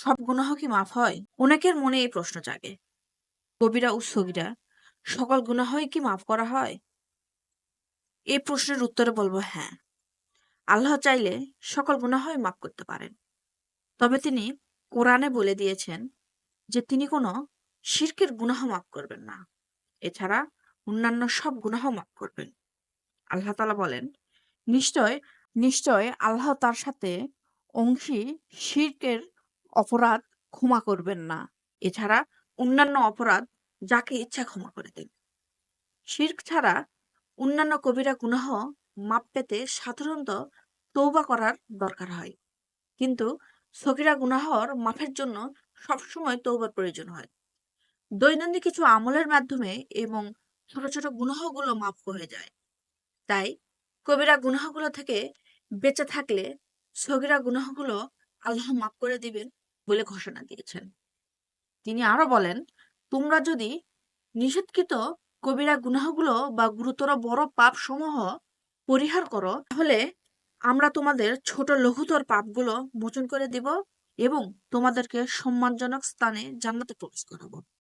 সব গুনাহ কি মাফ হয়? অনেকের মনে এই প্রশ্ন জাগে। কবিরা ও সগীরা সকল গুনাহই কি মাফ করা হয়? এই প্রশ্নের উত্তরে বলবো হ্যাঁ। আল্লাহ চাইলে সকল গুনাহই মাফ করতে পারেন। তবে তিনি কোরআনে বলে দিয়েছেন যে তিনি কোনো শিরকের গুনাহ মাফ করবেন না। এছাড়া অন্যান্য সব গুনাহ মাফ করবেন। আল্লাহ তাআলা বলেন, নিশ্চয় নিশ্চয় আল্লাহ তার সাথে অংশী শিরকের অপরাধ ক্ষমা করবেন না। এছাড়া অন্যান্য অপরাধ যাকে ইচ্ছা ক্ষমা করে দেন। শিরক ছাড়া অন্যান্য কবিরা গুনাহ মাপ পেতে সাধারণত তওবা করার দরকার হয়। কিন্তু সগীরা গুনাহর মাফের জন্য সবসময় তওবার প্রয়োজন হয়। দৈনন্দিন কিছু আমলের মাধ্যমে এবং ছোট ছোট গুনাহগুলো মাফ হয়ে যায়। তাই কবিরা গুনাহগুলো থেকে বেঁচে থাকলে সগীরা গুনাহগুলো আল্লাহ মাফ করে দিবেন বলে ঘোষণা দিয়েছেন। তিনি আরো বলেন, তোমরা যদি নিষেধকৃত কবিরা গুনাহগুলো বা গুরুতর বড় পাপ সমূহ পরিহার করো, তাহলে আমরা তোমাদের ছোট লঘুতর পাপগুলো মোচন করে দিব এবং তোমাদেরকে সম্মানজনক স্থানে জান্নাতে প্রবেশ করাবো।